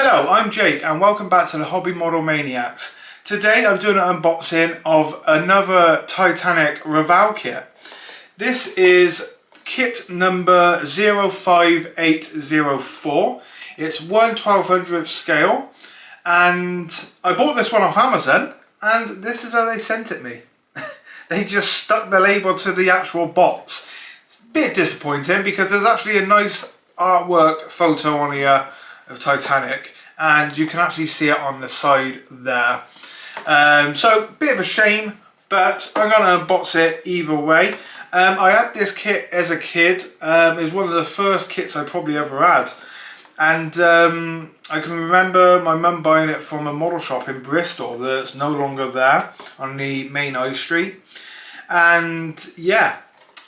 Hello, I'm Jake and welcome back to the Hobby Model Maniacs. Today I'm doing an unboxing of another Titanic Revell kit. This is kit number 05804. It's 1/1200th scale and I bought this one off Amazon and this is how they sent it me. They just stuck the label to the actual box. It's a bit disappointing because there's actually a nice artwork photo on here of Titanic and you can actually see it on the side there. So bit of a shame, but I'm going to unbox it either way. I had this kit as a kid. It was one of the first kits I probably ever had, and I can remember my mum buying it from a model shop in Bristol that's no longer there on the main high street. And yeah,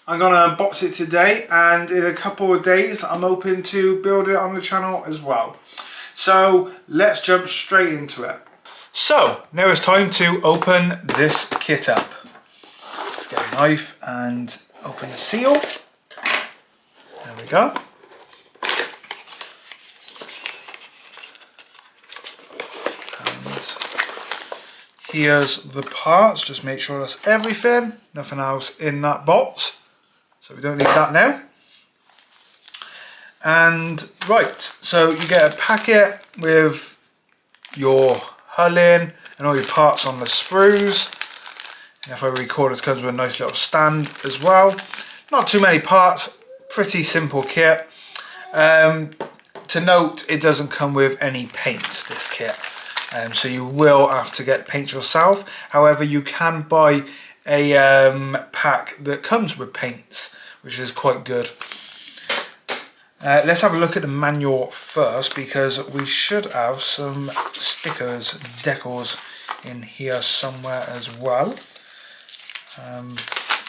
I'm going to unbox it today, and in a couple of days I'm hoping to build it on the channel as well. So let's jump straight into it. So now it's time to open this kit up. Let's get a knife and open the seal. There we go. And here's the parts. Just make sure that's everything. Nothing else in that box. So we don't need that now. And right, so you get a packet with your hull in and all your parts on the sprues. And if I recall, it comes with a nice little stand as well. Not too many parts, pretty simple kit. To note, it doesn't come with any paints, this kit. So you will have to get paints yourself. However, you can buy a pack that comes with paints, which is quite good. Let's have a look at the manual first, because we should have some stickers, decals in here somewhere as well.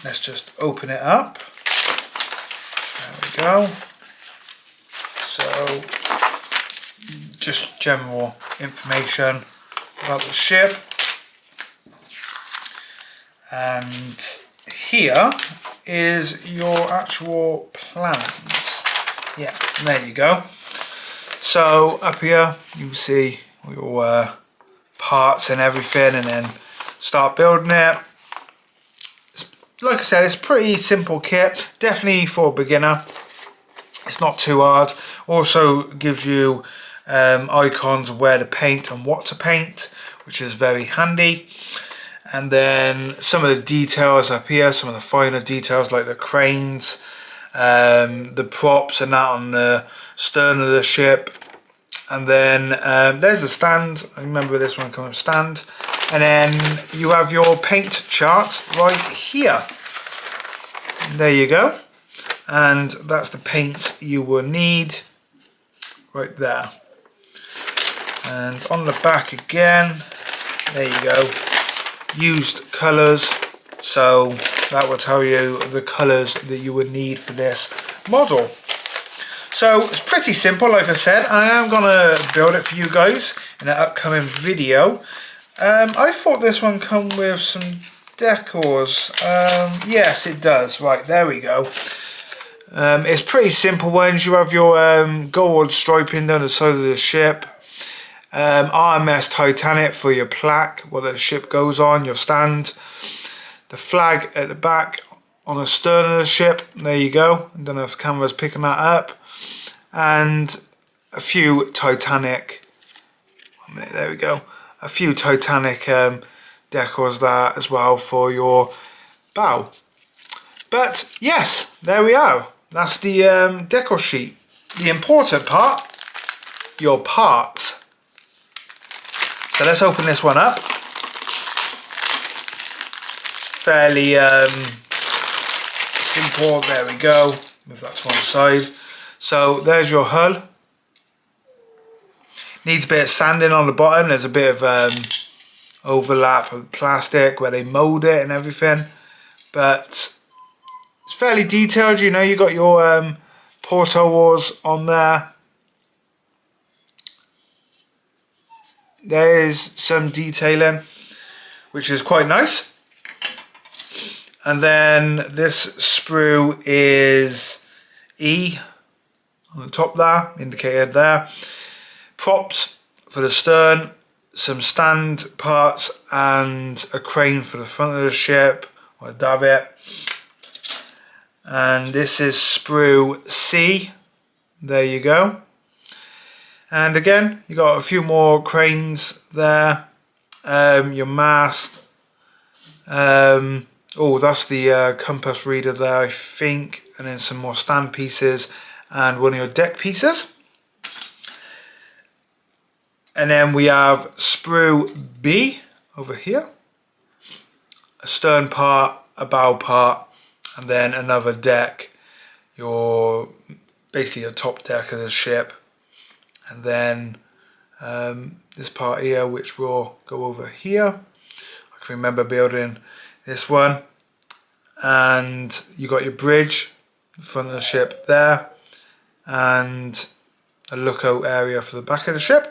Let's just open it up. There we go. So, just general information about the ship. And here is your actual plans. Yeah, there you go. So up here you can see your parts and everything, and then start building it. Like I said, it's a pretty simple kit, definitely for a beginner. It's not too hard. Also gives you icons where to paint and what to paint, which is very handy. And then some of the details up here, some of the finer details like the cranes, the props and that on the stern of the ship. And then there's the stand. I remember this one comes with stand. And then you have your paint chart right here. And there you go. And that's the paint you will need right there. And on the back again, there you go. Used colours. So that will tell you the colours that you would need for this model. So it's pretty simple, like I said. I am going to build it for you guys in an upcoming video. I thought this one come with some decals. Yes, it does. Right, there we go. It's pretty simple ones. You have your gold striping down the side of the ship. RMS Titanic for your plaque, what the ship goes on, your stand. The flag at the back on the stern of the ship, there you go. I don't know if the camera's picking that up. And a few Titanic, 1 minute, there we go. A few Titanic decals there as well for your bow. But yes, there we are. That's the decal sheet. The important part, your parts. So let's open this one up. Fairly simple. There we go. Move that to one side. So there's your hull. Needs a bit of sanding on the bottom. There's a bit of overlap of plastic where they mould it and everything. But it's fairly detailed. You know, you got your portal walls on there. There is some detailing, which is quite nice. And then this sprue is E on the top there, indicated there. props for the stern, some stand parts and a crane for the front of the ship, or a davit. And this is sprue C, there you go. And again, you got a few more cranes there, your mast, oh, that's the compass reader there, I think, and then some more stand pieces and one of your deck pieces. And then we have sprue B over here, a stern part, a bow part, and then another deck, your basically the top deck of the ship. And then this part here, which will go over here. I can remember building this one. And you got your bridge, the front of the ship there, and a lookout area for the back of the ship.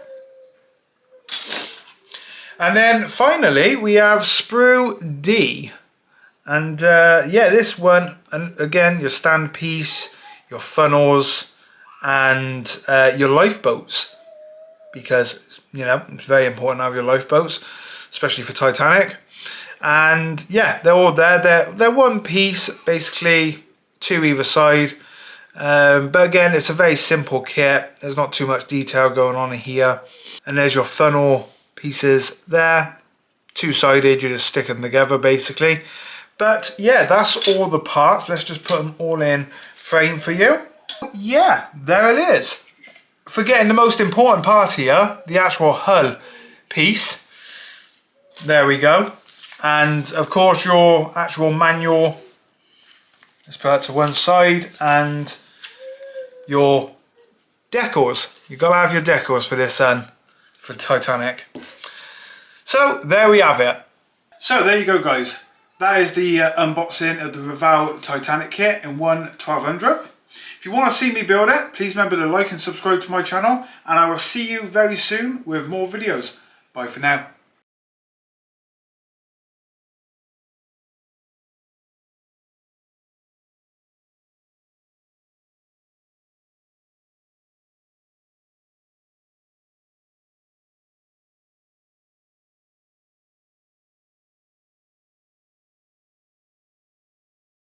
And then finally we have sprue D. And yeah, this one, and again, your stand piece, your funnels, and your lifeboats, because you know it's very important to have your lifeboats, especially for Titanic. And yeah, they're all there. They're one piece, basically, two either side. But again, it's a very simple kit. There's not too much detail going on here. And there's your funnel pieces there, two-sided. You just stick them together basically. But yeah, that's all the parts. Let's just put them all in frame for you. Yeah, there it is. Forgetting the most important part here, the actual hull piece. There we go. And of course your actual manual. Let's put that to one side. And your decals. You've got to have your decals for this for Titanic. So there we have it. So there you go, guys. That is the unboxing of the Revell Titanic kit in 1/1200th. If you want to see me build it, please remember to like and subscribe to my channel, and I will see you very soon with more videos. Bye for now.